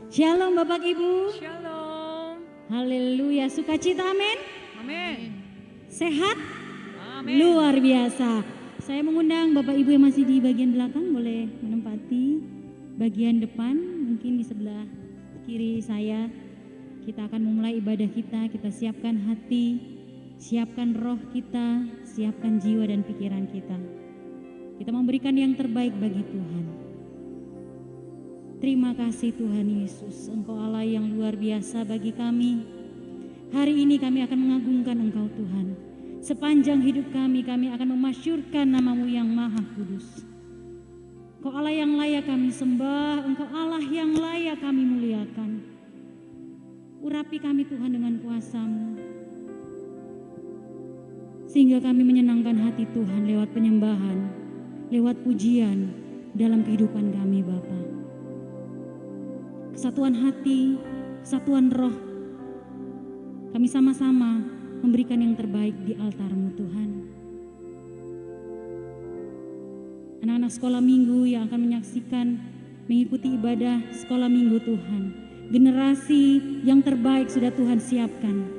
Shalom Bapak Ibu. Shalom. Haleluya, sukacita amin. Amin. Sehat? Amin. Luar biasa. Saya mengundang Bapak Ibu yang masih di bagian belakang boleh menempati bagian depan, mungkin di sebelah kiri saya. Kita akan memulai ibadah kita siapkan hati, siapkan roh kita, siapkan jiwa dan pikiran kita. Kita memberikan yang terbaik bagi Tuhan. Terima kasih Tuhan Yesus, Engkau Allah yang luar biasa bagi kami. Hari ini kami akan mengagungkan Engkau Tuhan. Sepanjang hidup kami akan memasyurkan nama-Mu yang maha kudus. Engkau Allah yang layak kami sembah, Engkau Allah yang layak kami muliakan. Urapi kami Tuhan dengan kuasa-Mu, sehingga kami menyenangkan hati Tuhan lewat penyembahan, lewat pujian dalam kehidupan kami Bapa. Kesatuan hati, kesatuan roh, kami sama-sama memberikan yang terbaik di altar-Mu Tuhan. Anak-anak sekolah minggu yang akan menyaksikan, mengikuti ibadah sekolah minggu Tuhan. Generasi yang terbaik sudah Tuhan siapkan.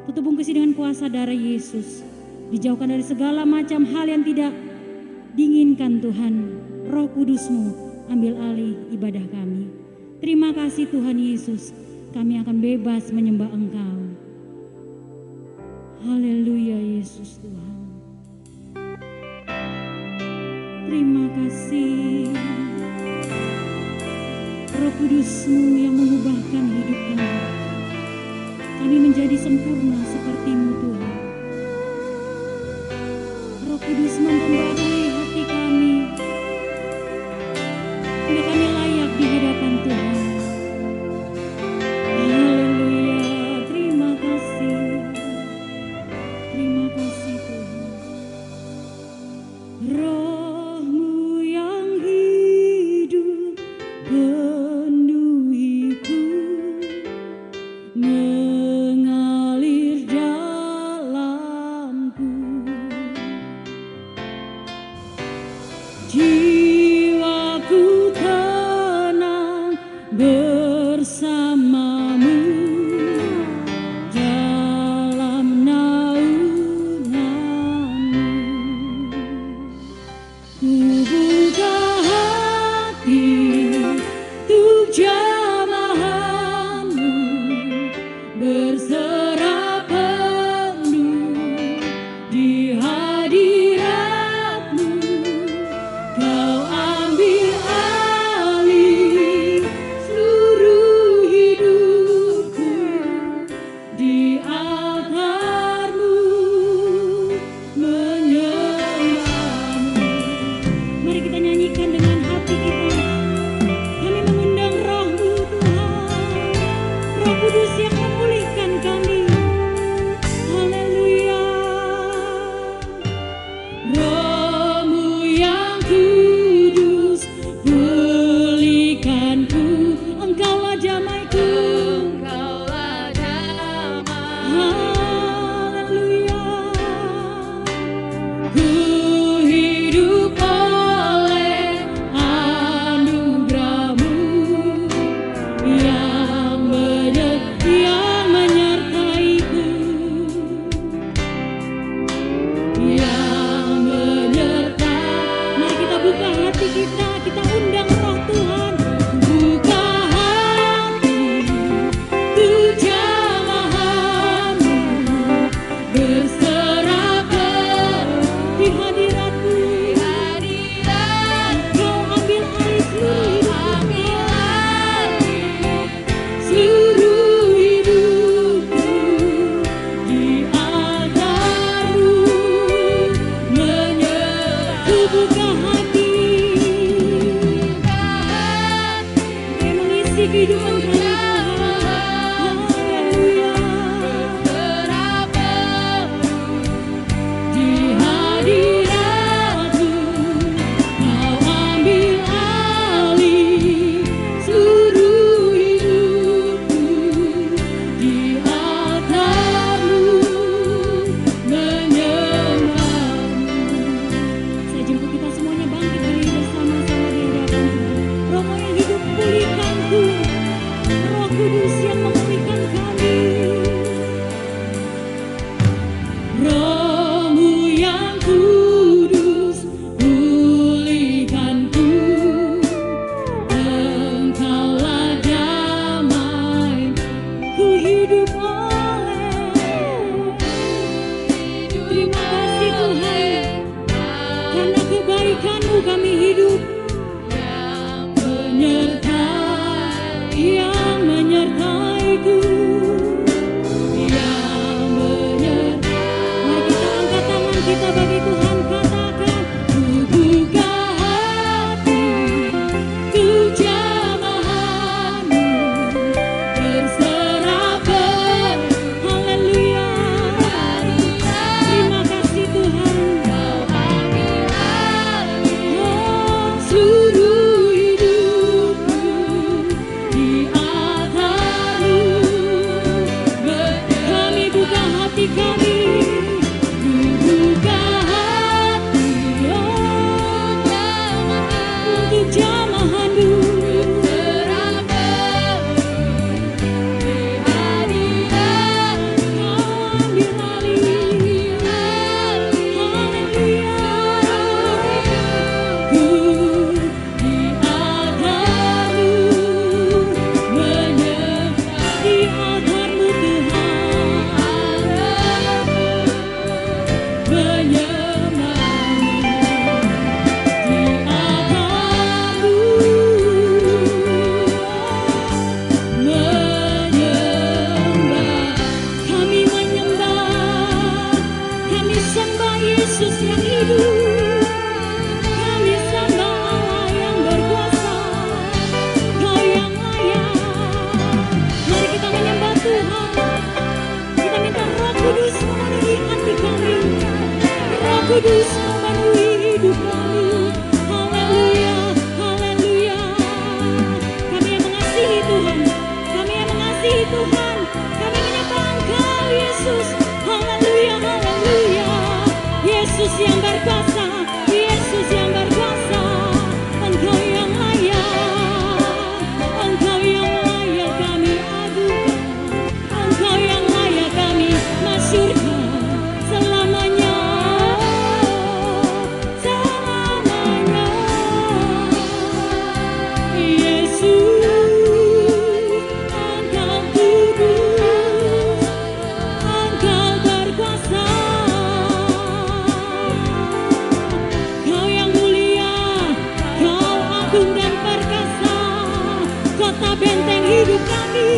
Tutup bungkusi dengan kuasa darah Yesus. Dijauhkan dari segala macam hal yang tidak diinginkan Tuhan. Roh Kudus-Mu ambil alih ibadah kami. Terima kasih Tuhan Yesus, kami akan bebas menyembah Engkau. Haleluya Yesus Tuhan. Terima kasih Roh Kudus-Mu yang mengubahkan hidup kami. Kami menjadi sempurna seperti-Mu Tuhan. Roh Kudus memperbarui hati kami, sehingga kami layak di hadapan Tuhan. Romo yang hidup pulihkan ku. hidup yang menyertaiku, yang menyertai. Mari kita angkat tangan kita bagi Tuhan, katakan, ku buka hati, ku jamahanmu, berserah haleluya. Terima kasih Tuhan, seluruh hidupku di atasmu. Kami buka hati kami, ku buka hati untuk jamahanmu. Ambil alih, haleluya. Ku di atasmu, di atasmu Tuhan, menyembahmu di atasmu, menyembah. Kami menyembah, kami sembah Yesus yang hidup, kami sembah Allah yang berkuasa, Kau yang layak. Mari kita menyembah Tuhan, kita minta Roh Kudus memenuhi hati kami, Roh Kudus memenuhi hidup kami. Haleluya, haleluya. Kami yang mengasihi Tuhan, kami yang mengasihi Tuhan, kami menyembah Engkau Yesus. Haleluya, haleluya. Yesus yang berkuasa, Yesus yang berkuasa. Engkau yang layak, Engkau yang layak kami adukan, Engkau yang layak kami masyurkan selamanya, selamanya. Yesus, Engkau kudus, Engkau berkuasa, Kau yang mulia, Kau agung dan perkasa, kota benteng hidup kami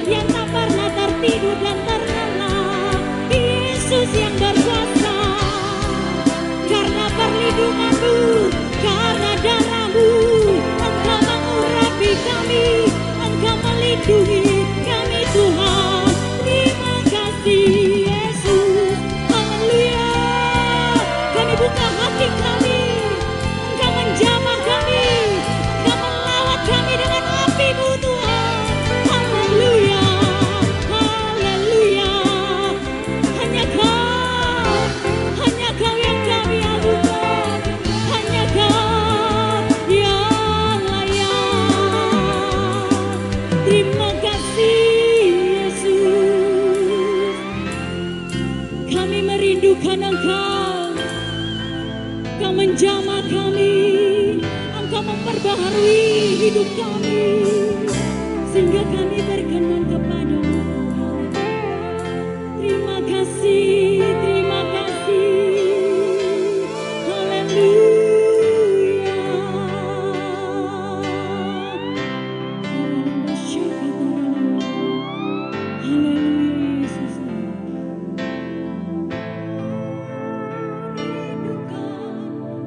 yang tak pernah tertidur dan terlelap. Yesus yang berkuasa, karena perlindungan-Mu, karena darah-Mu, Engkau mengurapi kami, Engkau melindungi kami Tuhan. Terima kasih Yesus, haleluya. Kami buka hati kami, Engkau menjamah kami, Engkau melawat kami dengan api-Mu Tuhan. Haleluya, haleluya. Hanya Kau yang kami adukan, hanya Kau yang layak. Terima kasih Yesus, kami merindukan Engkau, Engkau menjamah kami, Engkau memperbaharui hidup kami, sehingga kami berkenan kepadamu. Terima kasih, terima kasih. Haleluya. Haleluya Yesus. Rindukan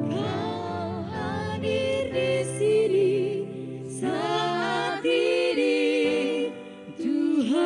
Kau hadir di sini saat ini Tuhan.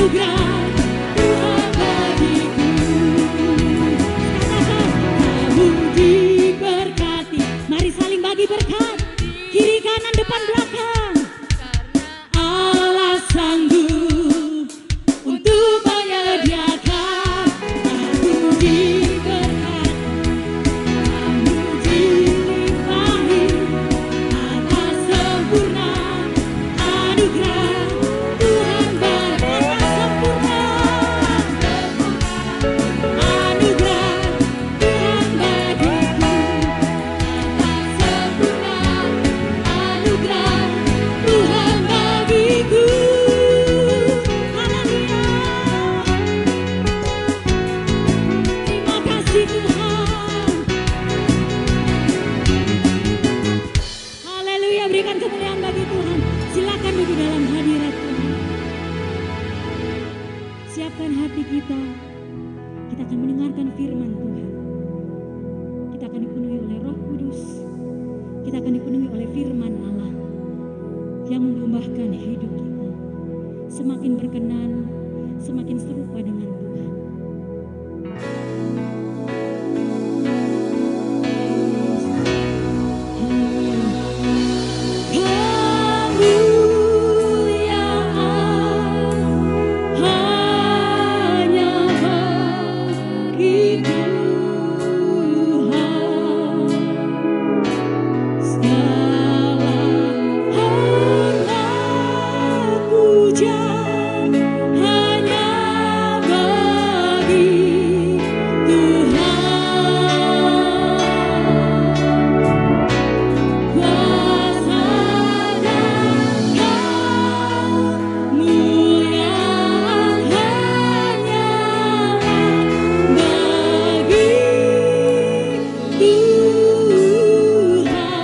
anugerah Tuhan bagiku. Kamu diberkati. Mari saling bagi berkat. Kiri kanan depan belakang. Allah sanggup untuk menyediakan. Kamu diberkati, kamu dilimpahi atas sempurna anugerah Tuhan berkata sempurna. Anugerah Tuhan bagiku atas sempurna anugerah Tuhan bagiku. Haleluya. Terima kasih Tuhan. Haleluya, berikan kemuliaan bagi Tuhan. Silakan duduk dalam hadirat Tuhan. Siapkan hati kita. Kita akan mendengarkan firman Tuhan. Kita akan dipenuhi oleh Roh Kudus. Kita akan dipenuhi oleh firman Allah yang mengubahkan hidup kita. Semakin berkenan, semakin serupa dengan Tuhan. Kemuliaan hanya bagi Tuhan. Segala hormat pujian hanya bagi Tuhan. Kuasa dan kemuliaan hanyalah bagi Tuhan.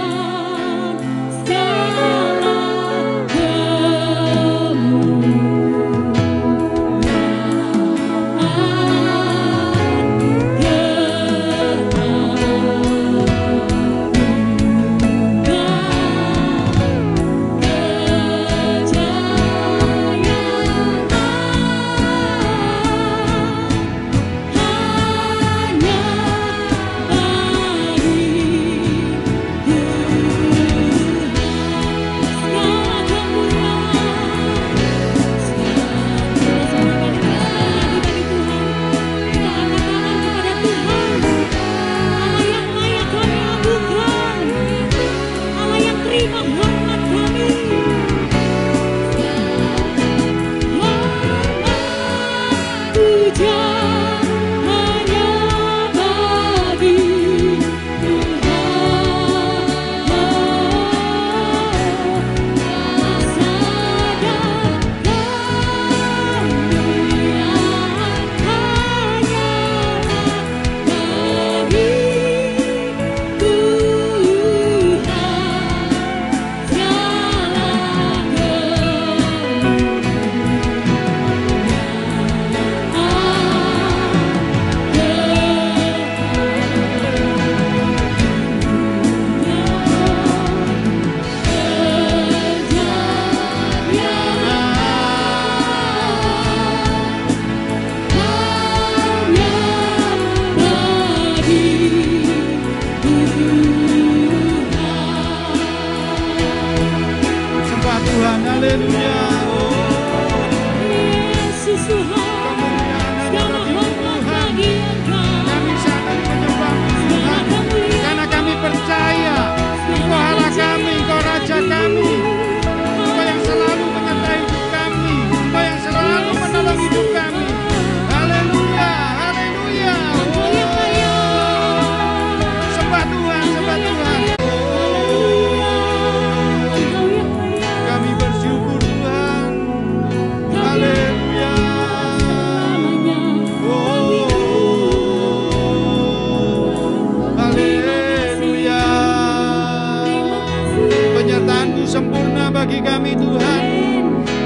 Segala bagi kami Tuhan.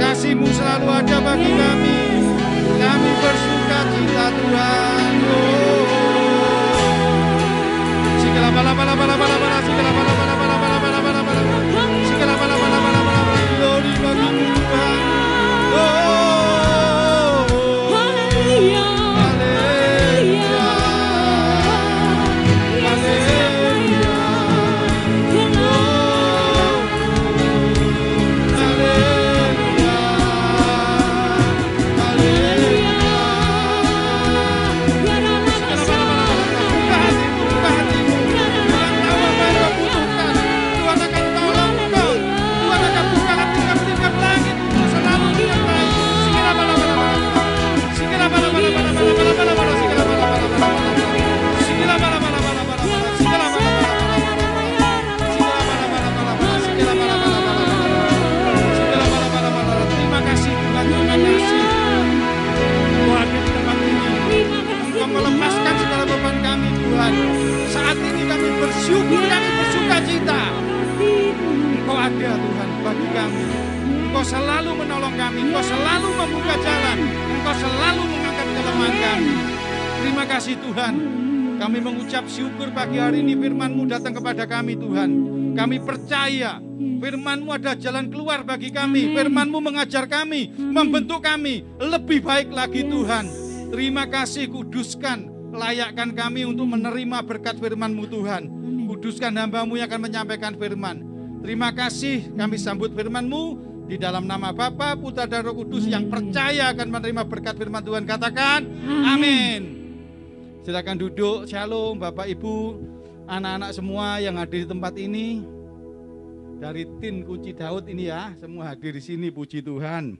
Kasih-Mu selalu ada bagi kami. Kami bersuka cita Tuhan. Segala bala-bala-bala-bala-bala, segala bala-bala-bala-bala-bala-bala, segala bala-bala-bala-bala-bala, glory bagi-Mu Tuhan. membuka jalan, Engkau selalu mengangkat kelemahan kami. Terima kasih Tuhan. Kami mengucap syukur pagi hari ini firman-Mu datang kepada kami Tuhan. Kami percaya firman-Mu ada jalan keluar bagi kami. Firman-Mu mengajar kami, membentuk kami lebih baik lagi Tuhan. Terima kasih, kuduskan, layakkan kami untuk menerima berkat firman-Mu Tuhan. Kuduskan hamba-Mu yang akan menyampaikan firman. Terima kasih, kami sambut firman-Mu di dalam nama Bapa, Putra dan Roh Kudus yang percaya akan menerima berkat firman Tuhan. Katakan amin. Silakan duduk. Shalom Bapak Ibu, anak-anak semua yang hadir di tempat ini. Dari tim Kunci Daud ini ya, semua hadir di sini, puji Tuhan.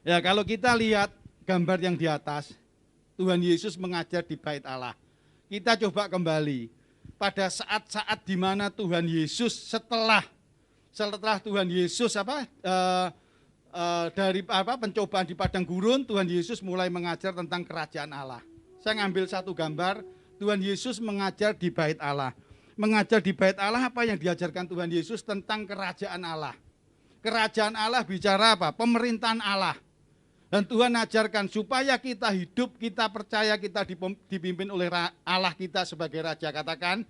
Ya, kalau kita lihat gambar yang di atas, Tuhan Yesus mengajar di Bait Allah. Kita coba kembali pada saat-saat di mana Tuhan Yesus setelah Tuhan Yesus dari pencobaan di padang gurun, Tuhan Yesus mulai mengajar tentang kerajaan Allah. Saya ngambil satu gambar, Tuhan Yesus mengajar di Bait Allah. Mengajar di Bait Allah, apa yang diajarkan Tuhan Yesus tentang kerajaan Allah. Kerajaan Allah bicara apa? Pemerintahan Allah. Dan Tuhan ajarkan supaya kita hidup, kita percaya kita dipimpin oleh Allah kita sebagai Raja. Katakan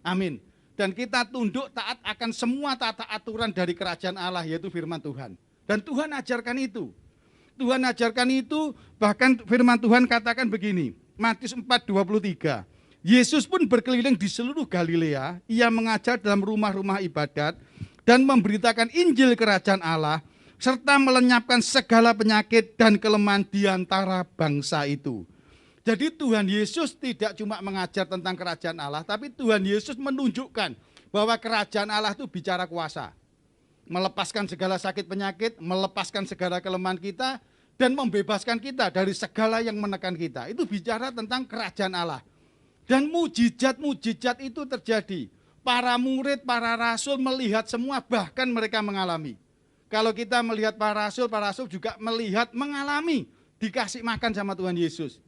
amin. Dan kita tunduk taat akan semua tata aturan dari kerajaan Allah, yaitu firman Tuhan. Dan Tuhan ajarkan itu. Tuhan ajarkan itu, bahkan firman Tuhan katakan begini, Matius 4:23. Yesus pun berkeliling di seluruh Galilea, ia mengajar dalam rumah-rumah ibadat dan memberitakan Injil kerajaan Allah, serta melenyapkan segala penyakit dan kelemahan di antara bangsa itu. Jadi Tuhan Yesus tidak cuma mengajar tentang kerajaan Allah, tapi Tuhan Yesus menunjukkan bahwa kerajaan Allah itu bicara kuasa. Melepaskan segala sakit penyakit, melepaskan segala kelemahan kita, dan membebaskan kita dari segala yang menekan kita. Itu bicara tentang kerajaan Allah. Dan mujizat-mujizat itu terjadi. Para murid, para rasul melihat semua, bahkan mereka mengalami. Kalau kita melihat para rasul juga melihat, mengalami, dikasih makan sama Tuhan Yesus.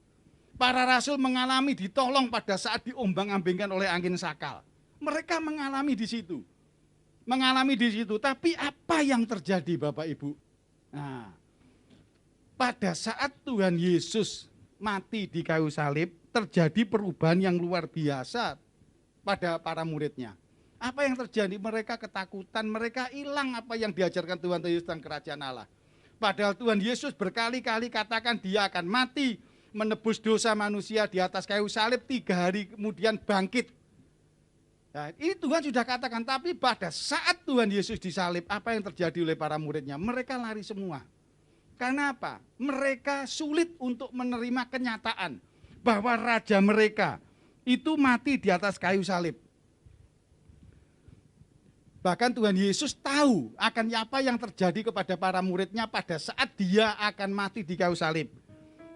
Para rasul mengalami ditolong pada saat diombang-ambingkan oleh angin sakal. Mereka mengalami di situ. Tapi apa yang terjadi Bapak Ibu? Nah, pada saat Tuhan Yesus mati di kayu salib, terjadi perubahan yang luar biasa pada para muridnya. Apa yang terjadi? Mereka ketakutan, mereka hilang apa yang diajarkan Tuhan Yesus tentang kerajaan Allah. Padahal Tuhan Yesus berkali-kali katakan dia akan mati, menebus dosa manusia di atas kayu salib, 3 hari kemudian bangkit. Nah, ini Tuhan sudah katakan, tapi pada saat Tuhan Yesus disalib, apa yang terjadi oleh para muridnya? Mereka lari semua. Karena apa? Mereka sulit untuk menerima kenyataan bahwa raja mereka itu mati di atas kayu salib. Bahkan Tuhan Yesus tahu akan apa yang terjadi kepada para muridnya pada saat dia akan mati di kayu salib.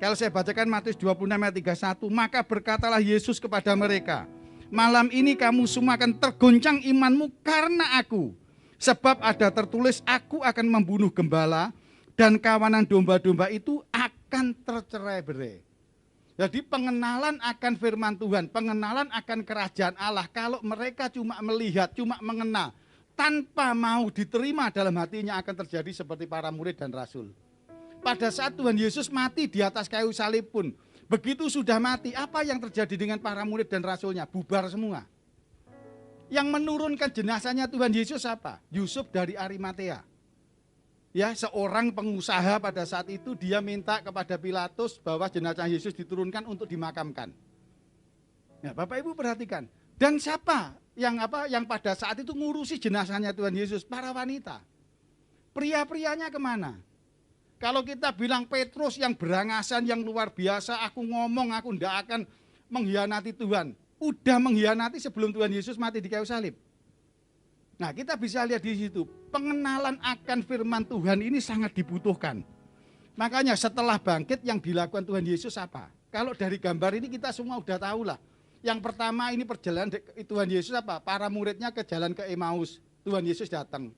Kalau saya bacakan Matius 26 ayat 31, maka berkatalah Yesus kepada mereka, malam ini kamu semua akan tergoncang imanmu karena aku. Sebab ada tertulis, aku akan membunuh gembala, dan kawanan domba-domba itu akan tercerai-berai. Jadi pengenalan akan firman Tuhan, pengenalan akan kerajaan Allah, kalau mereka cuma melihat, cuma mengenal, tanpa mau diterima dalam hatinya, akan terjadi seperti para murid dan rasul. Pada saat Tuhan Yesus mati di atas kayu salib pun, begitu sudah mati, apa yang terjadi dengan para murid dan rasulnya? Bubar semua. Yang menurunkan jenazahnya Tuhan Yesus apa? Yusuf dari Arimatea. Ya, seorang pengusaha pada saat itu dia minta kepada Pilatus bahwa jenazah Yesus diturunkan untuk dimakamkan. Ya, Bapak Ibu perhatikan. Dan siapa yang pada saat itu ngurusi jenazahnya Tuhan Yesus? Para wanita. Pria-prianya kemana? Kalau kita bilang Petrus yang berangasan, yang luar biasa, aku ngomong, aku tidak akan mengkhianati Tuhan. Udah mengkhianati sebelum Tuhan Yesus mati di kayu salib. Nah, kita bisa lihat di situ, pengenalan akan firman Tuhan ini sangat dibutuhkan. Makanya setelah bangkit yang dilakukan Tuhan Yesus apa? Kalau dari gambar ini kita semua udah tahu lah. Yang pertama ini perjalanan Tuhan Yesus apa? Para muridnya ke jalan ke Emmaus. Tuhan Yesus datang.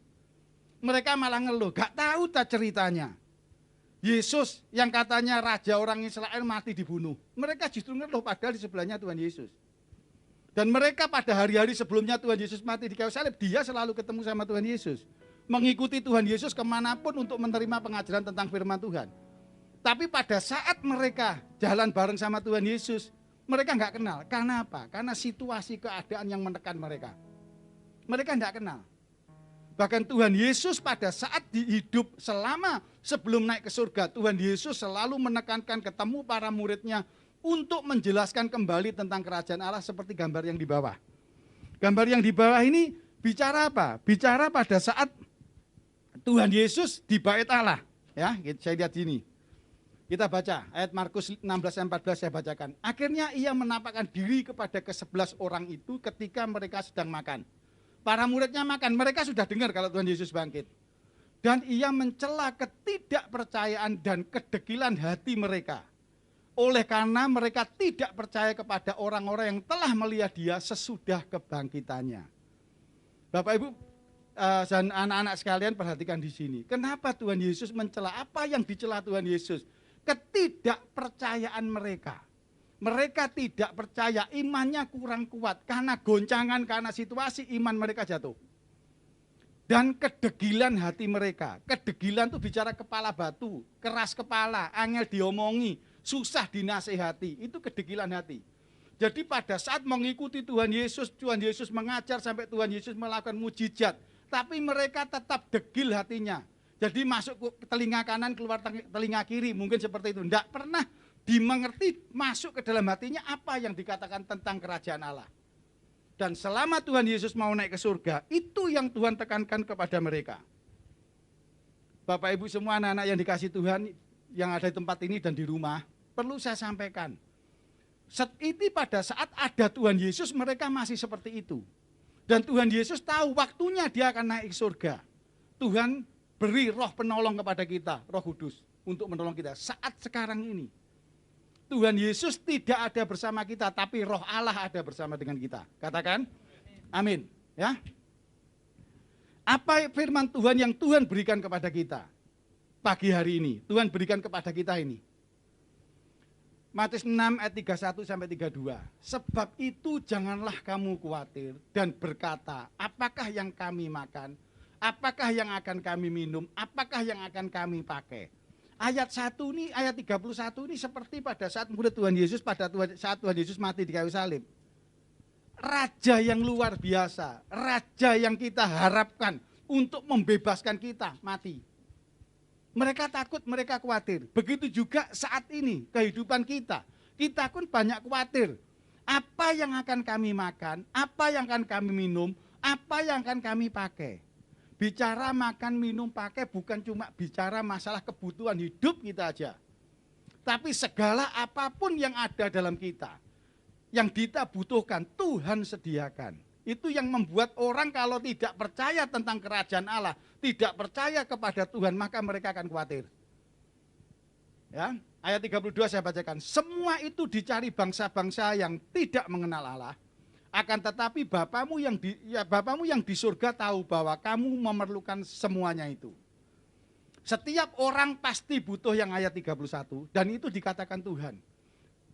Mereka malah ngeluh, gak tahu tak ceritanya. Yesus yang katanya raja orang Israel mati dibunuh. Mereka justru ngeluh padahal di sebelahnya Tuhan Yesus. Dan mereka pada hari-hari sebelumnya Tuhan Yesus mati di kayu salib, dia selalu ketemu sama Tuhan Yesus. mengikuti Tuhan Yesus kemanapun untuk menerima pengajaran tentang firman Tuhan. Tapi pada saat mereka jalan bareng sama Tuhan Yesus, mereka nggak kenal. Karena apa? Karena situasi keadaan yang menekan mereka. Mereka nggak kenal. Bahkan Tuhan Yesus pada saat hidup selama sebelum naik ke surga, Tuhan Yesus selalu menekankan ketemu para muridnya untuk menjelaskan kembali tentang kerajaan Allah seperti gambar yang di bawah. Gambar yang di bawah ini bicara apa? Bicara pada saat Tuhan Yesus di bait Allah. Ya, saya lihat sini. Kita baca ayat Markus 16-14 saya bacakan. Akhirnya ia menampakkan diri kepada ke-11 orang itu ketika mereka sedang makan. Para muridnya makan, mereka sudah dengar kalau Tuhan Yesus bangkit. Dan ia mencela ketidakpercayaan dan kedegilan hati mereka. Oleh karena mereka tidak percaya kepada orang-orang yang telah melihat dia sesudah kebangkitannya. Bapak Ibu dan anak-anak sekalian perhatikan di sini. Kenapa Tuhan Yesus mencela? Apa yang dicela Tuhan Yesus? Ketidakpercayaan mereka. Mereka tidak percaya, imannya kurang kuat. Karena goncangan, karena situasi iman mereka jatuh. Dan kedegilan hati mereka. Kedegilan itu bicara kepala batu, keras kepala, angel diomongi, susah dinasehati. Itu kedegilan hati. Jadi pada saat mengikuti Tuhan Yesus mengajar sampai Tuhan Yesus melakukan mujizat. Tapi mereka tetap degil hatinya. Jadi masuk ke telinga kanan, keluar telinga kiri, mungkin seperti itu. Tidak pernah dimengerti, masuk ke dalam hatinya apa yang dikatakan tentang kerajaan Allah. Dan selama Tuhan Yesus mau naik ke surga, itu yang Tuhan tekankan kepada mereka. Bapak Ibu semua anak-anak yang dikasih Tuhan, yang ada di tempat ini dan di rumah, perlu saya sampaikan. Ini pada saat ada Tuhan Yesus, mereka masih seperti itu. Dan Tuhan Yesus tahu waktunya dia akan naik ke surga. Tuhan beri roh penolong kepada kita, Roh Kudus, untuk menolong kita saat sekarang ini. Tuhan Yesus tidak ada bersama kita, tapi roh Allah ada bersama dengan kita. Katakan, amin. Ya. Apa firman Tuhan yang Tuhan berikan kepada kita pagi hari ini? Tuhan berikan kepada kita ini. Matius 6 ayat 31-32. Sebab itu janganlah kamu khawatir dan berkata, apakah yang kami makan? Apakah yang akan kami minum? Apakah yang akan kami pakai? Ayat 1 ini, ayat 31 ini seperti pada saat murid Tuhan Yesus, saat Tuhan Yesus mati di kayu salib. Raja yang luar biasa, raja yang kita harapkan untuk membebaskan kita mati. Mereka takut, mereka khawatir. Begitu juga saat ini kehidupan kita. Kita pun banyak khawatir. Apa yang akan kami makan? Apa yang akan kami minum? Apa yang akan kami pakai? Bicara makan, minum, pakai bukan cuma bicara masalah kebutuhan hidup kita aja. Tapi segala apapun yang ada dalam kita, yang kita butuhkan, Tuhan sediakan. Itu yang membuat orang kalau tidak percaya tentang kerajaan Allah, tidak percaya kepada Tuhan, maka mereka akan khawatir. Ya, ayat 32 saya bacakan. Semua itu dicari bangsa-bangsa yang tidak mengenal Allah. Akan tetapi Bapamu yang di surga tahu bahwa kamu memerlukan semuanya itu. Setiap orang pasti butuh yang ayat 31 dan itu dikatakan Tuhan.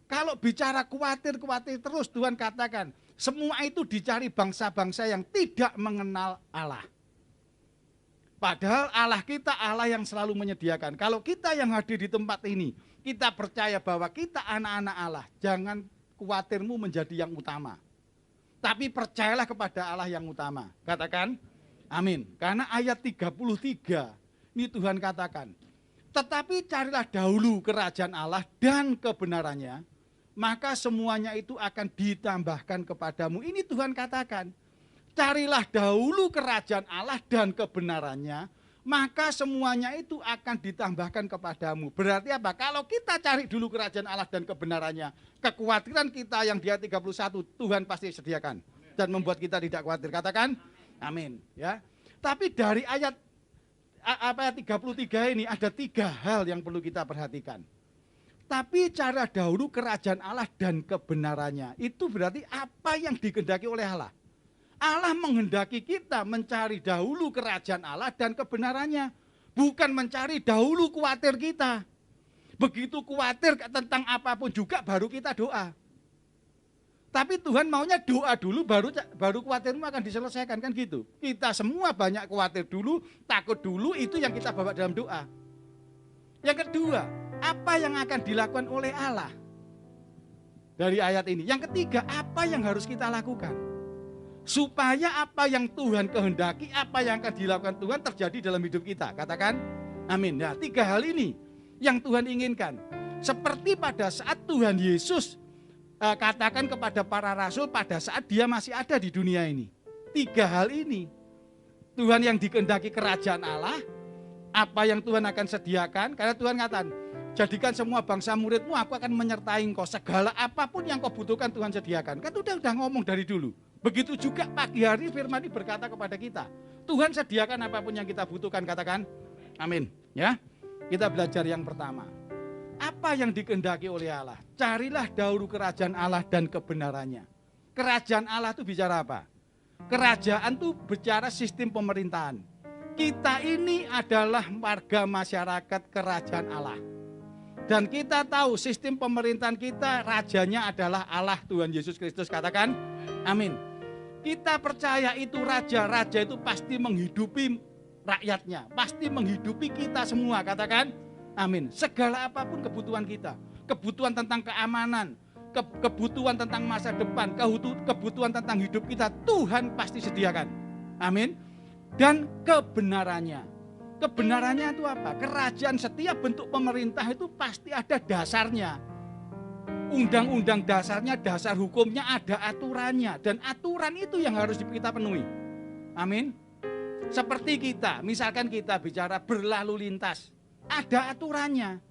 Kalau bicara khawatir terus Tuhan katakan semua itu dicari bangsa-bangsa yang tidak mengenal Allah. Padahal Allah kita Allah yang selalu menyediakan. Kalau kita yang hadir di tempat ini, kita percaya bahwa kita anak-anak Allah, jangan khawatirmu menjadi yang utama. Tapi percayalah kepada Allah yang utama. Katakan, amin. Karena ayat 33, ini Tuhan katakan, tetapi carilah dahulu kerajaan Allah dan kebenarannya, maka semuanya itu akan ditambahkan kepadamu. Ini Tuhan katakan, carilah dahulu kerajaan Allah dan kebenarannya, maka semuanya itu akan ditambahkan kepadamu. Berarti apa? Kalau kita cari dulu kerajaan Allah dan kebenarannya, kekhawatiran kita yang di ayat 31, Tuhan pasti sediakan. Dan membuat kita tidak khawatir. Katakan, amin. Ya. Tapi dari ayat 33 ini ada 3 hal yang perlu kita perhatikan. Tapi cara dahulu kerajaan Allah dan kebenarannya, itu berarti apa yang dikehendaki oleh Allah. Allah menghendaki kita mencari dahulu kerajaan Allah dan kebenarannya. Bukan mencari dahulu khawatir kita. Begitu khawatir tentang apapun juga baru kita doa. Tapi Tuhan maunya doa dulu baru khawatirmu akan diselesaikan, kan gitu. Kita semua banyak khawatir dulu, takut dulu, itu yang kita bawa dalam doa. Yang kedua, apa yang akan dilakukan oleh Allah dari ayat ini? Yang ketiga, apa yang harus kita lakukan supaya apa yang Tuhan kehendaki, apa yang akan dilakukan Tuhan terjadi dalam hidup kita? Katakan amin. Nah, 3 hal ini yang Tuhan inginkan. Seperti pada saat Tuhan Yesus katakan kepada para rasul pada saat dia masih ada di dunia ini. 3 hal ini. Tuhan yang dikehendaki kerajaan Allah, apa yang Tuhan akan sediakan, karena Tuhan katakan, jadikan semua bangsa muridmu, aku akan menyertai engkau. Segala apapun yang kau butuhkan Tuhan sediakan. Kan udah ngomong dari dulu. Begitu juga pagi hari firman ini berkata kepada kita, Tuhan sediakan apapun yang kita butuhkan, katakan amin. Ya, kita belajar yang pertama. Apa yang dikehendaki oleh Allah? Carilah dahulu kerajaan Allah dan kebenarannya. Kerajaan Allah itu bicara apa? Kerajaan itu bicara sistem pemerintahan. Kita ini adalah warga masyarakat kerajaan Allah. Dan kita tahu sistem pemerintahan kita, rajanya adalah Allah Tuhan Yesus Kristus. Katakan amin. Kita percaya itu raja itu pasti menghidupi rakyatnya. Pasti menghidupi kita semua. Katakan amin. Segala apapun kebutuhan kita, kebutuhan tentang keamanan, kebutuhan tentang masa depan, kebutuhan tentang hidup kita, Tuhan pasti sediakan. Amin. Dan kebenarannya. Kebenarannya itu apa? Kerajaan, setiap bentuk pemerintah itu pasti ada dasarnya. Undang-undang dasarnya, dasar hukumnya, ada aturannya. Dan aturan itu yang harus kita penuhi. Amin. Seperti kita, misalkan kita bicara berlalu lintas. Ada aturannya.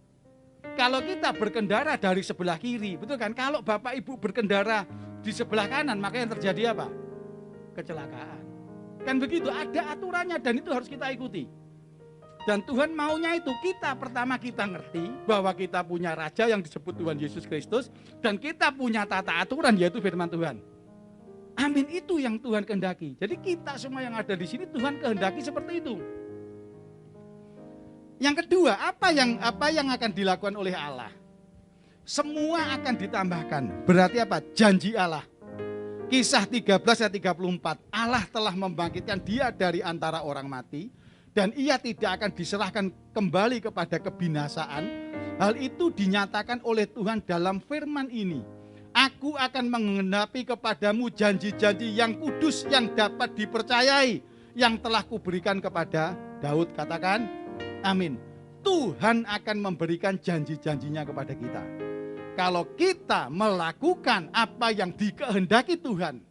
Kalau kita berkendara dari sebelah kiri, betul kan? Kalau Bapak Ibu berkendara di sebelah kanan, maka yang terjadi apa? Kecelakaan. Kan begitu, ada aturannya dan itu harus kita ikuti. Dan Tuhan maunya itu pertama kita ngerti bahwa kita punya raja yang disebut Tuhan Yesus Kristus dan kita punya tata aturan yaitu firman Tuhan. Amin, itu yang Tuhan kehendaki. Jadi kita semua yang ada di sini Tuhan kehendaki seperti itu. Yang kedua, apa yang akan dilakukan oleh Allah? Semua akan ditambahkan. Berarti apa? Janji Allah. Kisah 13 ayat 34. Allah telah membangkitkan dia dari antara orang mati dan ia tidak akan diserahkan kembali kepada kebinasaan. Hal itu dinyatakan oleh Tuhan dalam firman ini. Aku akan menggenapi kepadamu janji-janji yang kudus yang dapat dipercayai yang telah kuberikan kepada Daud. Katakan amin. Tuhan akan memberikan janji-janjinya kepada kita. Kalau kita melakukan apa yang dikehendaki Tuhan,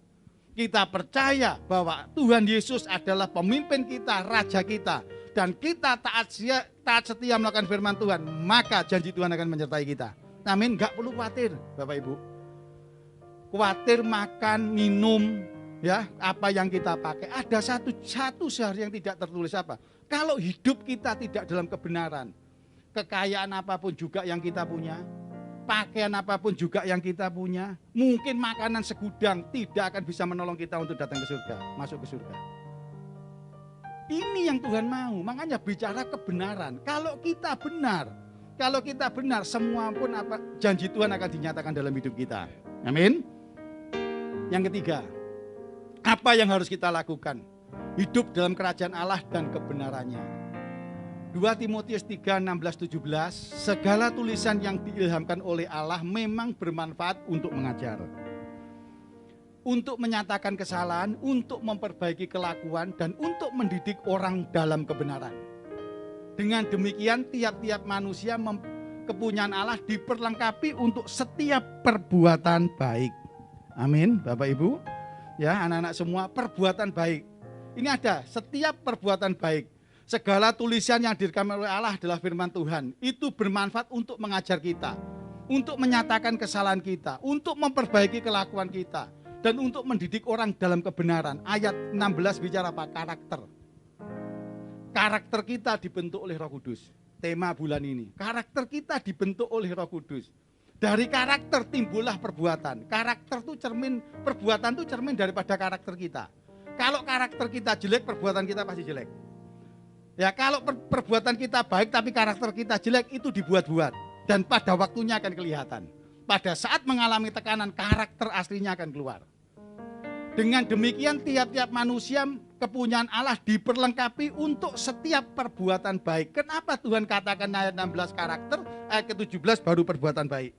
kita percaya bahwa Tuhan Yesus adalah pemimpin kita, raja kita, dan kita taat setia melakukan firman Tuhan, maka janji Tuhan akan menyertai kita. Amin. Gak perlu khawatir, Bapak Ibu. Khawatir makan, minum, ya, apa yang kita pakai. Ada satu sehari yang tidak tertulis apa? Kalau hidup kita tidak dalam kebenaran, kekayaan apapun juga yang kita punya, pakaian apapun juga yang kita punya, mungkin makanan segudang tidak akan bisa menolong kita untuk datang ke surga, masuk ke surga. Ini yang Tuhan mau, makanya bicara kebenaran. Kalau kita benar, semua pun janji Tuhan akan dinyatakan dalam hidup kita. Amin. Yang ketiga, apa yang harus kita lakukan? Hidup dalam kerajaan Allah dan kebenarannya. 2 Timotius 3, 16, 17. Segala tulisan yang diilhamkan oleh Allah memang bermanfaat untuk mengajar, untuk menyatakan kesalahan, untuk memperbaiki kelakuan, dan untuk mendidik orang dalam kebenaran. Dengan demikian tiap-tiap manusia kepunyaan Allah diperlengkapi untuk setiap perbuatan baik. Amin, Bapak Ibu. Ya, anak-anak semua, perbuatan baik. Ini ada, setiap perbuatan baik. Segala tulisan yang direkam oleh Allah adalah firman Tuhan. Itu bermanfaat untuk mengajar kita, untuk menyatakan kesalahan kita, untuk memperbaiki kelakuan kita, dan untuk mendidik orang dalam kebenaran. Ayat 16 bicara apa? Karakter. Karakter kita dibentuk oleh Roh Kudus. Tema bulan ini, karakter kita dibentuk oleh Roh Kudus. Dari karakter timbullah perbuatan. Karakter itu perbuatan itu cermin daripada karakter kita. Kalau karakter kita jelek, perbuatan kita pasti jelek. Ya, kalau perbuatan kita baik tapi karakter kita jelek, itu dibuat-buat dan pada waktunya akan kelihatan. pada saat mengalami tekanan, karakter aslinya akan keluar. Dengan demikian tiap-tiap manusia kepunyaan Allah diperlengkapi untuk setiap perbuatan baik. Kenapa Tuhan katakan ayat 16 karakter, ayat ke-17 baru perbuatan baik?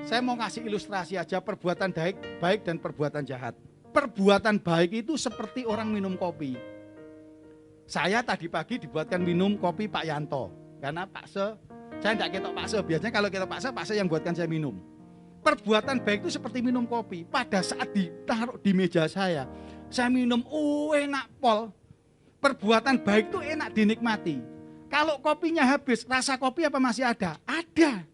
Saya mau ngasih ilustrasi aja perbuatan baik dan perbuatan jahat. Perbuatan baik itu seperti orang minum kopi. Saya tadi pagi dibuatkan minum kopi Pak Yanto. Karena saya tidak ketok Pak Se. Biasanya kalau ketok Pak Se yang buatkan saya minum. Perbuatan baik itu seperti minum kopi. Pada saat ditaruh di meja saya minum, enak pol. Perbuatan baik itu enak dinikmati. Kalau kopinya habis, rasa kopi apa masih ada? Ada.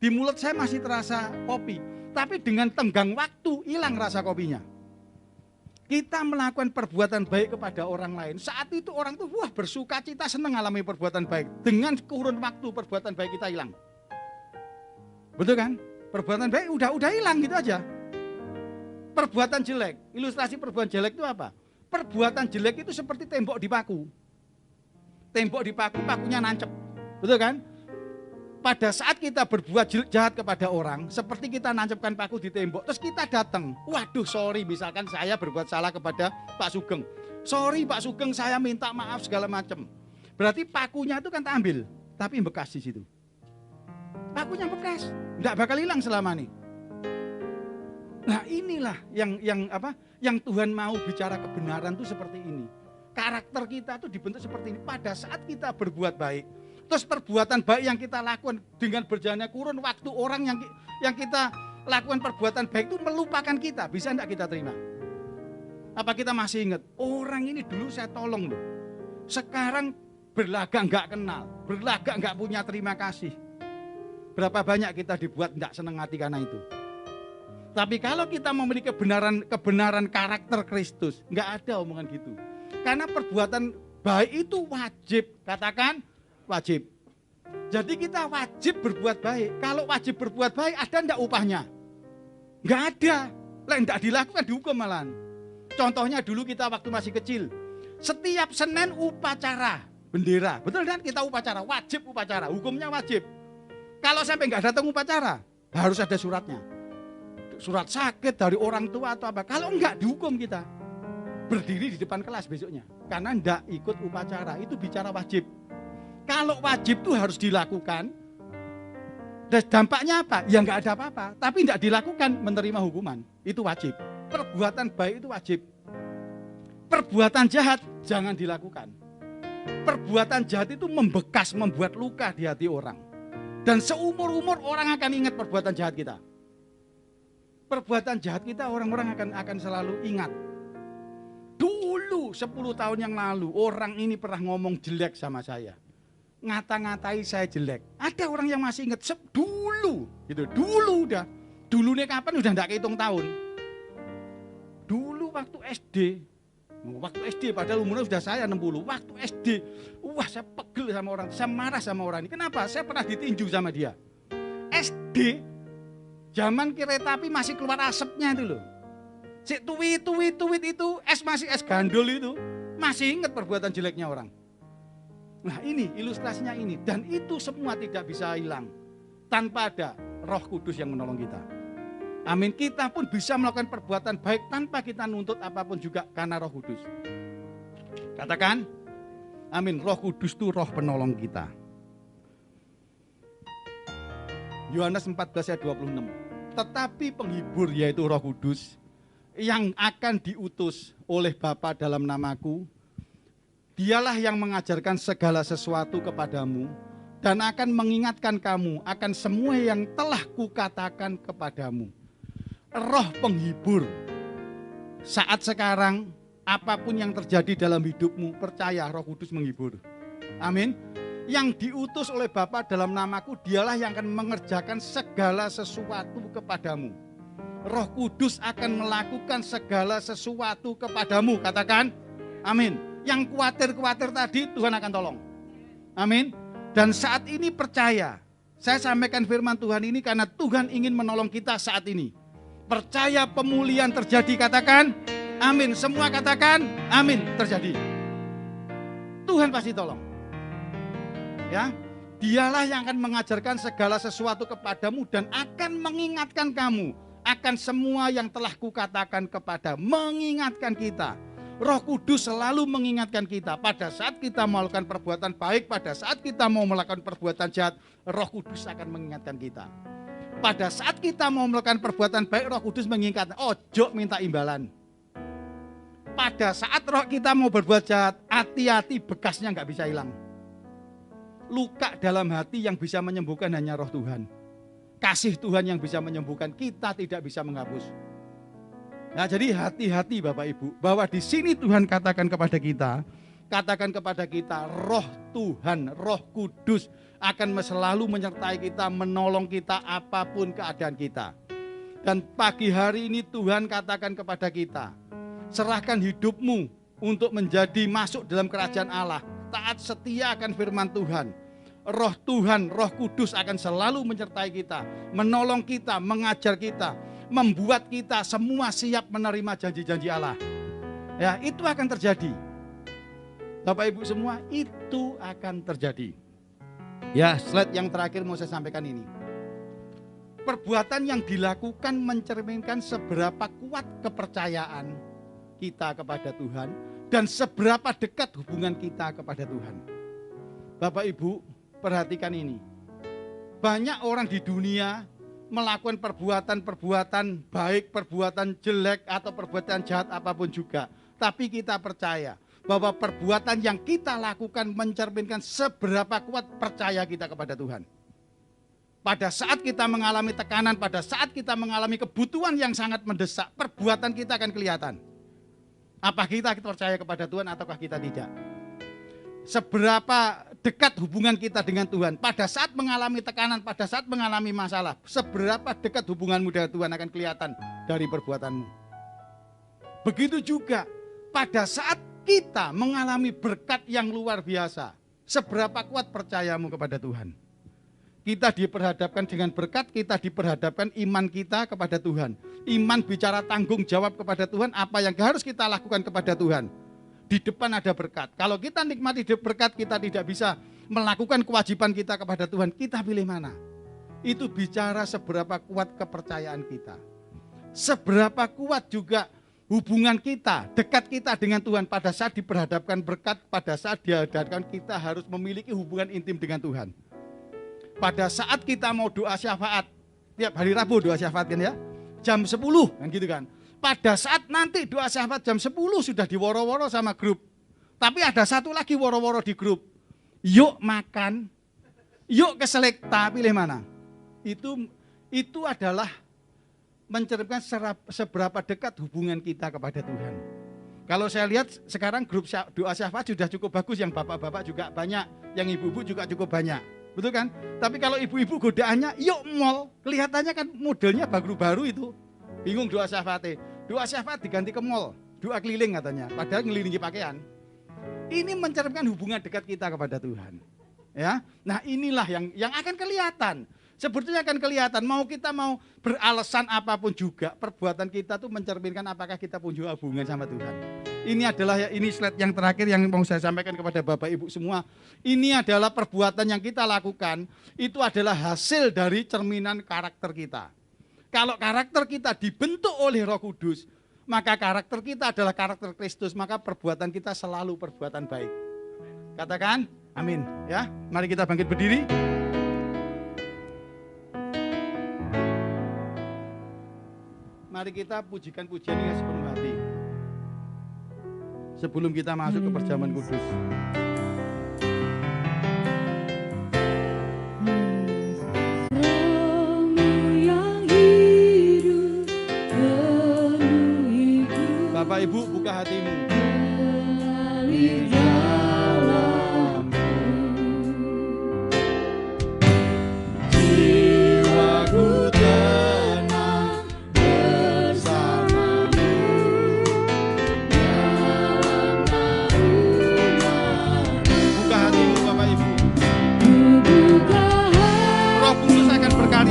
Di mulut saya masih terasa kopi. Tapi dengan tenggang waktu, hilang rasa kopinya. Kita melakukan perbuatan baik kepada orang lain. Saat itu orang itu bersuka cita, senang alami perbuatan baik. Dengan kurun waktu perbuatan baik kita hilang. Betul kan? Perbuatan baik udah hilang gitu aja. Perbuatan jelek, ilustrasi perbuatan jelek itu apa? Perbuatan jelek itu seperti tembok dipaku. Tembok dipaku, pakunya nancep. Betul kan? Pada saat kita berbuat jahat kepada orang, seperti kita nancapkan paku di tembok, terus kita datang, waduh sorry, misalkan saya berbuat salah kepada Pak Sugeng. Sorry Pak Sugeng, saya minta maaf segala macam. Berarti pakunya itu kan tak ambil, tapi bekas di situ. Pakunya bekas, enggak bakal hilang selama ini. Nah inilah yang Tuhan mau bicara kebenaran itu seperti ini. Karakter kita itu dibentuk seperti ini pada saat kita berbuat baik. Terus perbuatan baik yang kita lakukan dengan berjalannya kurun waktu, orang yang kita lakukan perbuatan baik itu melupakan kita, bisa enggak kita terima? Apa kita masih ingat, orang ini dulu saya tolong loh. Sekarang berlagak enggak kenal, berlagak enggak punya terima kasih. Berapa banyak kita dibuat enggak senang hati karena itu. Tapi kalau kita memiliki kebenaran karakter Kristus, enggak ada omongan gitu. Karena perbuatan baik itu wajib, katakan wajib. Jadi kita wajib berbuat baik. Kalau wajib berbuat baik, ada enggak upahnya? Enggak ada. Lah enggak dilakukan, dihukum malahan. Contohnya dulu kita waktu masih kecil, setiap Senin upacara bendera. Betul kan? Kita upacara, wajib upacara, hukumnya wajib. Kalau sampai enggak datang upacara, harus ada suratnya. Surat sakit dari orang tua atau apa. Kalau enggak dihukum kita. Berdiri di depan kelas besoknya. Karena enggak ikut upacara, itu bicara wajib. Kalau wajib itu harus dilakukan. Dan dampaknya apa? Ya enggak ada apa-apa. Tapi enggak dilakukan, menerima hukuman. Itu wajib. Perbuatan baik itu wajib. Perbuatan jahat jangan dilakukan. Perbuatan jahat itu membekas, membuat luka di hati orang. Dan seumur-umur orang akan ingat perbuatan jahat kita. Perbuatan jahat kita orang-orang akan selalu ingat. Dulu 10 tahun yang lalu orang ini pernah ngomong jelek sama saya. Ngata-ngatai saya jelek. Ada orang yang masih ingat dulu gitu. Dulu udah. Dulunya kapan udah enggak kehitung tahun. Dulu waktu SD. Waktu SD padahal umurnya sudah saya 60. Waktu SD. Wah saya pegel sama orang. Saya marah sama orang ini. Kenapa? Saya pernah ditinju sama dia. SD. Zaman kereta api masih keluar asapnya itu loh. Si tuwit itu, masih es gandul itu. Masih ingat perbuatan jeleknya orang. Nah ini ilustrasinya ini. Dan itu semua tidak bisa hilang. Tanpa ada Roh Kudus yang menolong kita. Amin. Kita pun bisa melakukan perbuatan baik tanpa kita nuntut apapun juga karena Roh Kudus. Katakan, amin. Roh Kudus itu roh penolong kita. Yohanes 14 ayat 26. Tetapi penghibur yaitu Roh Kudus yang akan diutus oleh Bapa dalam namaku, dialah yang mengajarkan segala sesuatu kepadamu dan akan mengingatkan kamu akan semua yang telah kukatakan kepadamu. Roh penghibur. Saat sekarang apapun yang terjadi dalam hidupmu, percaya Roh Kudus menghibur. Amin. Yang diutus oleh Bapa dalam namaku, dialah yang akan mengerjakan segala sesuatu kepadamu. Roh Kudus akan melakukan segala sesuatu kepadamu. Katakan, amin. Yang khawatir tadi Tuhan akan tolong. Amin. Dan saat ini percaya, saya sampaikan firman Tuhan ini karena Tuhan ingin menolong kita saat ini. Percaya pemulihan terjadi, katakan, amin. Semua katakan, amin, terjadi. Tuhan pasti tolong. Ya, Dialah yang akan mengajarkan segala sesuatu kepadamu dan akan mengingatkan kamu akan semua yang telah kukatakan kepada. Mengingatkan kita. Roh Kudus selalu mengingatkan kita pada saat kita melakukan perbuatan baik, pada saat kita mau melakukan perbuatan jahat, Roh Kudus akan mengingatkan kita. Pada saat kita mau melakukan perbuatan baik, Roh Kudus mengingatkan, ojo minta imbalan. Pada saat roh kita mau berbuat jahat, hati-hati bekasnya nggak bisa hilang. Luka dalam hati yang bisa menyembuhkan hanya roh Tuhan. Kasih Tuhan yang bisa menyembuhkan, kita tidak bisa menghapus. Nah, jadi hati-hati Bapak Ibu, bahwa di sini Tuhan katakan kepada kita, roh Tuhan, Roh Kudus akan selalu menyertai kita, menolong kita apapun keadaan kita. Dan pagi hari ini Tuhan katakan kepada kita, serahkan hidupmu untuk menjadi masuk dalam kerajaan Allah. Taat setia akan firman Tuhan. Roh Tuhan, Roh Kudus akan selalu menyertai kita, menolong kita, mengajar kita, membuat kita semua siap menerima janji-janji Allah. Ya, itu akan terjadi. Bapak Ibu semua, itu akan terjadi. Ya, slide yang terakhir mau saya sampaikan ini. Perbuatan yang dilakukan mencerminkan seberapa kuat kepercayaan kita kepada Tuhan dan seberapa dekat hubungan kita kepada Tuhan. Bapak Ibu, perhatikan ini. Banyak orang di dunia melakukan perbuatan-perbuatan baik, perbuatan jelek atau perbuatan jahat apapun juga. Tapi kita percaya bahwa perbuatan yang kita lakukan mencerminkan seberapa kuat percaya kita kepada Tuhan. Pada saat kita mengalami tekanan, pada saat kita mengalami kebutuhan yang sangat mendesak, perbuatan kita akan kelihatan. Apa kita percaya kepada Tuhan ataukah kita tidak? Seberapa dekat hubungan kita dengan Tuhan. Pada saat mengalami tekanan, pada saat mengalami masalah, seberapa dekat hubunganmu dengan Tuhan akan kelihatan dari perbuatanmu. Begitu juga pada saat kita mengalami berkat yang luar biasa, seberapa kuat percayamu kepada Tuhan. Kita diperhadapkan dengan berkat, kita diperhadapkan iman kita kepada Tuhan. Iman bicara tanggung jawab kepada Tuhan, apa yang harus kita lakukan kepada Tuhan. Di depan ada berkat. Kalau kita nikmati berkat, kita tidak bisa melakukan kewajiban kita kepada Tuhan. Kita pilih mana? Itu bicara seberapa kuat kepercayaan kita. Seberapa kuat juga hubungan kita, dekat kita dengan Tuhan pada saat diperhadapkan berkat, pada saat dihadapkan kita harus memiliki hubungan intim dengan Tuhan. Pada saat kita mau doa syafaat, tiap hari Rabu doa syafaat kan ya, jam 10 kan gitu kan. Pada saat nanti doa syafaat jam 10 sudah diworo-woro sama grup. Tapi ada satu lagi woro-woro di grup. Yuk makan, yuk ke selekta, pilih mana? Itu adalah mencerminkan seberapa dekat hubungan kita kepada Tuhan. Kalau saya lihat sekarang grup doa syafaat sudah cukup bagus, yang bapak-bapak juga banyak, yang ibu-ibu juga cukup banyak. Betul kan? Tapi kalau ibu-ibu godaannya, yuk mall. Kelihatannya kan modelnya baru-baru itu. Bingung doa syafaatnya. Doa syafaat diganti ke mall. Doa keliling katanya. Padahal ngelilingi pakaian. Ini mencerminkan hubungan dekat kita kepada Tuhan. Ya, nah inilah yang akan kelihatan. Sebetulnya akan kelihatan. Mau kita mau beralasan apapun juga, perbuatan kita tuh mencerminkan apakah kita punya hubungan sama Tuhan. Ini slide yang terakhir yang mau saya sampaikan kepada Bapak Ibu semua. Ini adalah perbuatan yang kita lakukan, itu adalah hasil dari cerminan karakter kita. Kalau karakter kita dibentuk oleh Roh Kudus, maka karakter kita adalah karakter Kristus, maka perbuatan kita selalu perbuatan baik. Katakan amin ya. Mari kita bangkit berdiri. Mari kita pujikan pujian ini sepenuh hati. Sebelum kita masuk ke perjamuan kudus. Bapak Ibu buka hatimu.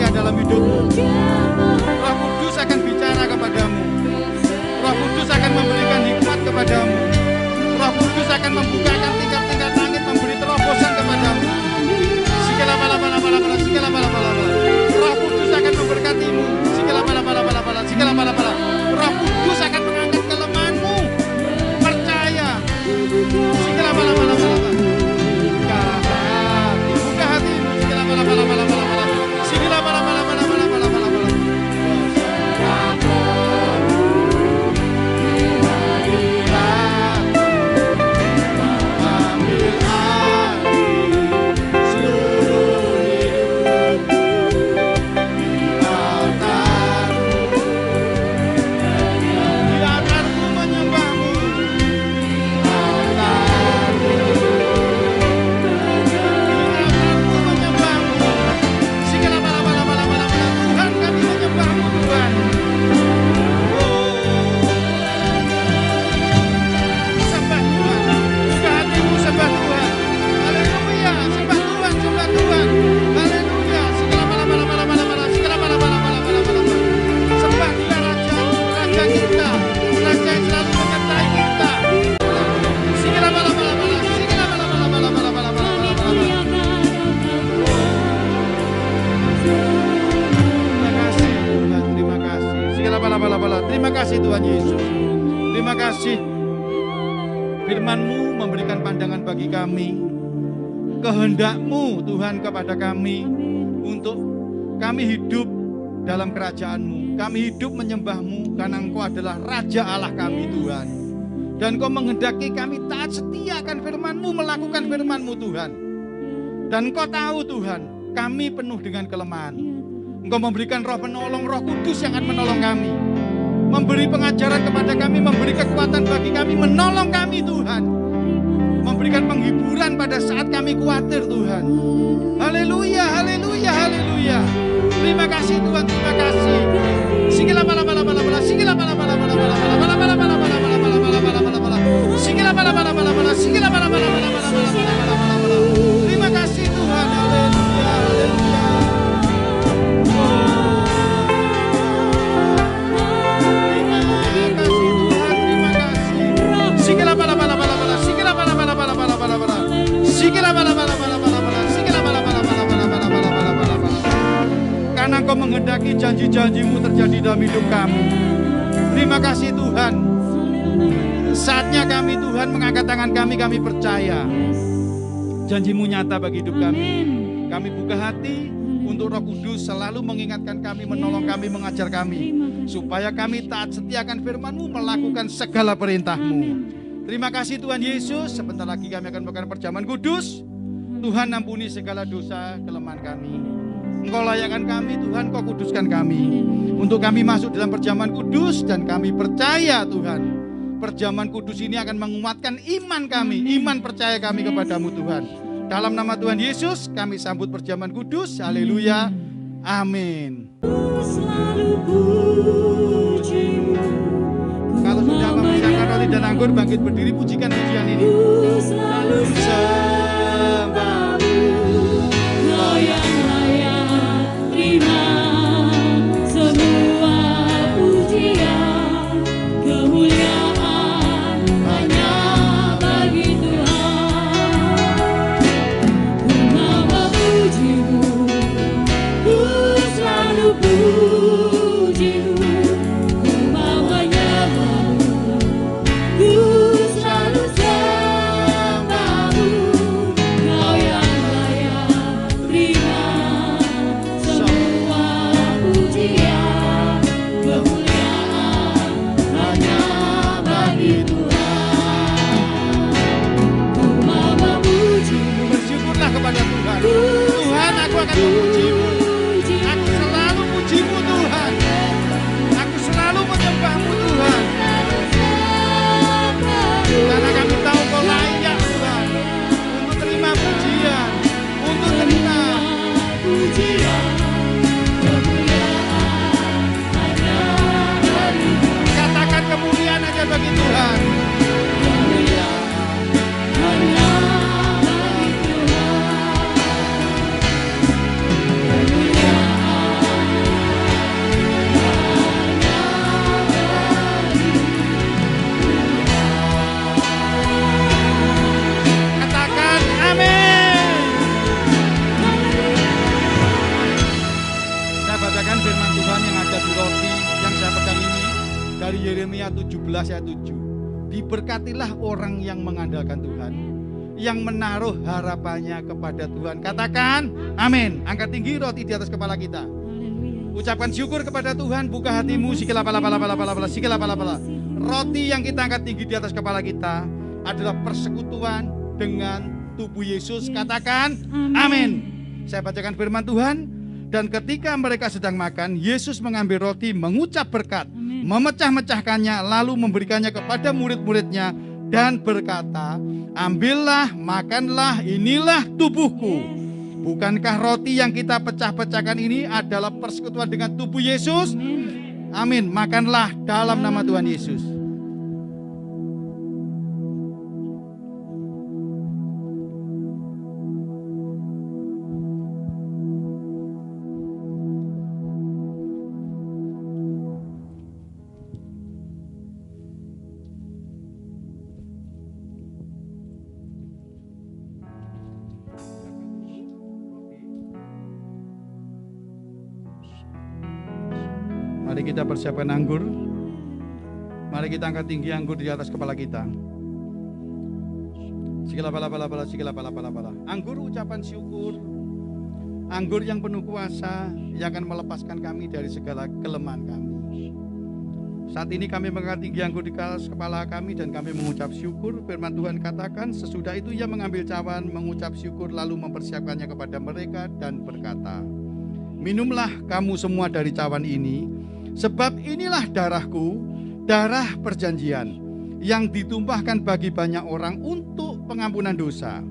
Dalam hidupmu, Roh Kudus akan bicara kepadamu. Roh Kudus akan memberikan hikmat kepadamu. Roh Kudus akan membukakan tingkap-tingkap langit, memberi terobosan kepadamu. Segala kasih Tuhan Yesus. Terima kasih firman-Mu memberikan pandangan bagi kami. Kehendak-Mu Tuhan kepada kami untuk kami hidup dalam kerajaan-Mu. Kami hidup menyembah-Mu karena Engkau adalah Raja Allah kami Tuhan. Dan Engkau menghendaki kami taat setia akan firman-Mu, melakukan firman-Mu Tuhan. Dan Engkau tahu Tuhan, kami penuh dengan kelemahan. Engkau memberikan roh penolong, Roh Kudus yang akan menolong kami. Memberi pengajaran kepada kami, memberi kekuatan bagi kami, menolong kami Tuhan. Memberikan penghiburan pada saat kami khawatir Tuhan. Haleluya, haleluya, haleluya. Terima kasih Tuhan, terima kasih. Sikila bala bala bala bala, sikila bala bala bala bala bala bala bala bala bala bala bala bala bala bala. Sikila bala bala bala bala, sikila bala bala bala bala bala bala bala. Terima kasih Tuhan, haleluya, haleluya. Sikila bala bala bala bala, sikila bala bala bala bala bala bala. Sikila bala bala bala bala bala, sikila bala bala bala bala bala bala bala bala bala. Karena Engkau menghendaki janji-janji-Mu terjadi dalam hidup kami. Terima kasih Tuhan. Saatnya kami Tuhan mengangkat tangan kami percaya. Janji-Mu nyata bagi hidup kami. Kami buka hati untuk Roh Kudus selalu mengingatkan kami, menolong kami, mengajar kami. Supaya kami taat setiakan firman-Mu, melakukan segala perintah-Mu. Terima kasih Tuhan Yesus. Sebentar lagi kami akan melakukan perjamuan kudus. Tuhan ampuni segala dosa kelemahan kami. Engkau layakkan kami Tuhan, Kau kuduskan kami. Untuk kami masuk dalam perjamuan kudus. Dan kami percaya Tuhan, perjamuan kudus ini akan menguatkan iman kami, iman percaya kami kepadamu Tuhan. Dalam nama Tuhan Yesus kami sambut perjamuan kudus. Haleluya, amin. Kalau sudah memisahkan roti dan anggur, bangkit berdiri, pujikan pujian ini. Selalu sembahmu, layak terima semua pujian, kemuliaan hanya bagi Tuhan. Ku mau memuji-Mu, ku selalu puji-Mu. Kepada Tuhan, Tuhan aku akan memuji-Mu. Aku selalu puji-Mu Tuhan. Aku selalu menyembah-Mu Tuhan. Karena kami tahu Kau layak Tuhan untuk terima pujian, untuk terima pujian. Katakan kemuliaan aja bagi Tuhan. Firman Tuhan yang ada di roti yang saya pegang ini dari Yeremia 17 ayat 7. Diberkatilah orang yang mengandalkan Tuhan, yang menaruh harapannya kepada Tuhan. Katakan amin. Angkat tinggi roti di atas kepala kita. Ucapkan syukur kepada Tuhan. Buka hatimu. Sikila pala pala pala pala pala, sikila pala pala. Roti yang kita angkat tinggi di atas kepala kita adalah persekutuan dengan tubuh Yesus. Katakan amin. Saya bacakan firman Tuhan. Dan ketika mereka sedang makan, Yesus mengambil roti, mengucap berkat, memecah-mecahkannya, lalu memberikannya kepada murid-muridnya dan berkata, ambillah, makanlah, inilah tubuhku. Bukankah roti yang kita pecah-pecahkan ini adalah persekutuan dengan tubuh Yesus? Amin. Makanlah dalam nama Tuhan Yesus. Mari kita persiapkan anggur. Mari kita angkat tinggi anggur di atas kepala kita. Sikila bala bala bala, sikila bala bala bala. Anggur ucapan syukur. Anggur yang penuh kuasa yang akan melepaskan kami dari segala kelemahan kami. Saat ini kami mengangkat tinggi anggur di atas kepala kami dan kami mengucap syukur. Firman Tuhan katakan, sesudah itu ia mengambil cawan, mengucap syukur lalu mempersiapkannya kepada mereka dan berkata, minumlah kamu semua dari cawan ini, sebab inilah darahku, darah perjanjian yang ditumpahkan bagi banyak orang untuk pengampunan dosa.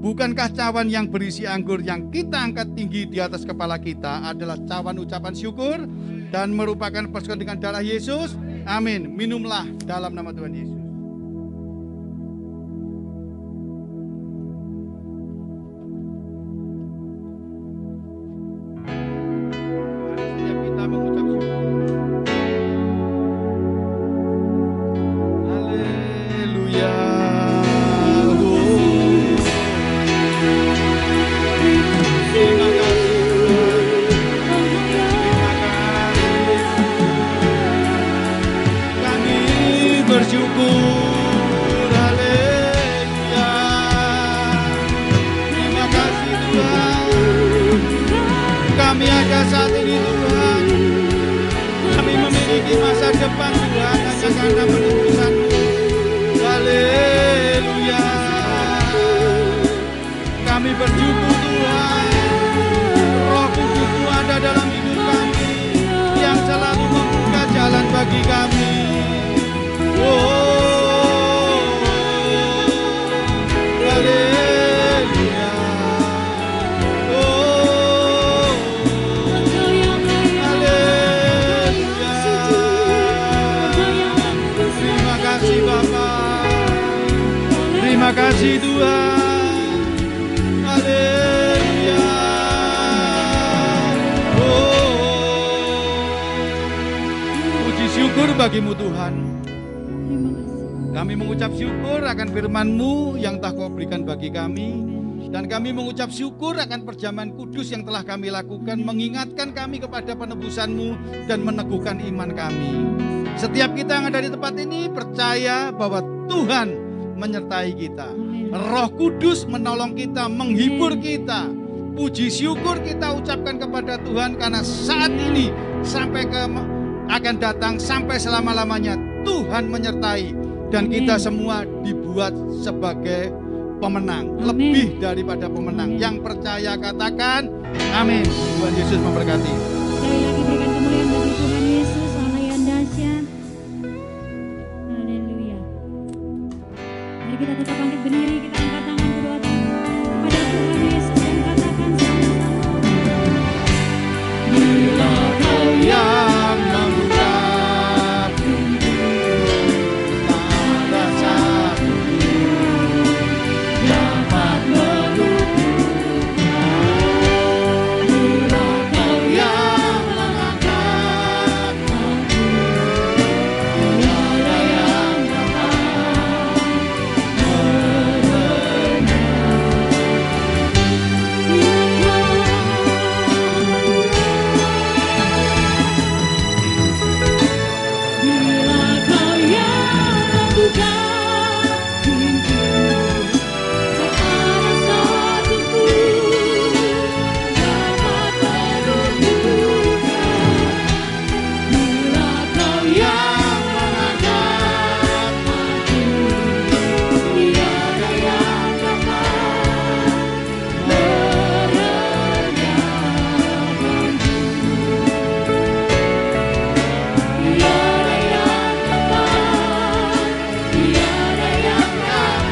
Bukankah cawan yang berisi anggur yang kita angkat tinggi di atas kepala kita adalah cawan ucapan syukur dan merupakan persekutuan dengan darah Yesus? Amin. Minumlah dalam nama Tuhan Yesus. Mari setiap kita mengucap syukur. Haleluya. Terima kasih Tuhan. Terima kasih. Kami bersyukur. Haleluya. Terima kasih Tuhan. Kami ada saat ini Tuhan. Kami memiliki masa depan Tuhan hanya karena penebusan-Mu. Haleluya. Kami bersyukur Tuhan. Roh Kudus-Mu ada dalam hidup kami yang selalu membuka jalan bagi kami. Oh, haleluya. Oh, haleluya. Terima kasih Bapa. Terima kasih Tuhan. Haleluya. Puji syukur bagi-Mu Tuhan. Terima kasih. Kami mengucap syukur akan firman-Mu yang telah Kau berikan bagi kami. Dan kami mengucap syukur akan perjamuan kudus yang telah kami lakukan, mengingatkan kami kepada penebusan-Mu dan meneguhkan iman kami. Setiap kita yang ada di tempat ini percaya bahwa Tuhan menyertai kita. Roh Kudus menolong kita, menghibur kita. Puji syukur kita ucapkan kepada Tuhan karena saat ini sampai akan datang sampai selama-lamanya Tuhan menyertai dan kita semua dibuat sebagai pemenang, lebih daripada pemenang. Yang percaya katakan amin. Tuhan Yesus memberkati. Sekali lagi berikan kemuliaan bagi Tuhan Yesus, Allah yang dahsyat. Haleluya. Mari kita tetap bangkit berdiri, kita angkat tangan kedua kepada Tuhan Yesus dan katakan sama-sama. Bila Kau yang membuka pintu, tak ada satu dapat menutup. Bila Kau yang mengangkat aku, tiada yang dapat Bila Kau yang membuka pintu, tak ada satu pun dapat menutup. Bila Kau yang mengangkat aku, tiada yang dapat meredamkanku. Tiada yang dapat, tiada yang dapat,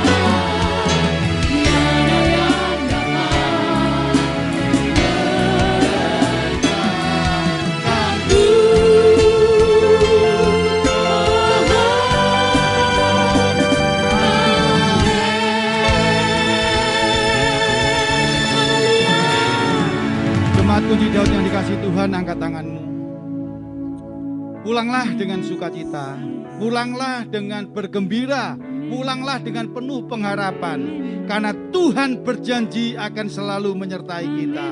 tiada yang dapat meredamkanku. Jemaat Kunci Daud yang dikasih Tuhan, angkat tanganmu. Pulanglah dengan sukacita, pulanglah dengan bergembira, pulanglah dengan penuh pengharapan, karena Tuhan berjanji akan selalu menyertai kita.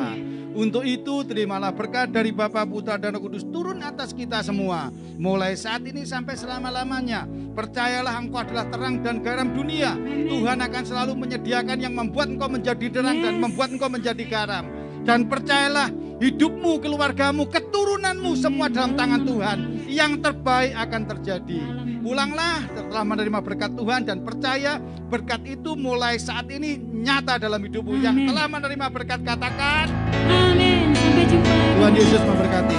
Untuk itu terimalah berkat dari Bapa, Putra, dan Roh Kudus turun atas kita semua, mulai saat ini sampai selama-lamanya. Percayalah engkau adalah terang dan garam dunia. Tuhan akan selalu menyediakan yang membuat engkau menjadi terang dan membuat engkau menjadi garam. Dan percayalah hidupmu, keluargamu, keturunanmu semua dalam tangan Tuhan. Yang terbaik akan terjadi. Pulanglah setelah menerima berkat Tuhan dan percaya berkat itu mulai saat ini nyata dalam hidupmu. Yang telah menerima berkat katakan Amin. Sampai jumpa. Tuhan Yesus memberkati.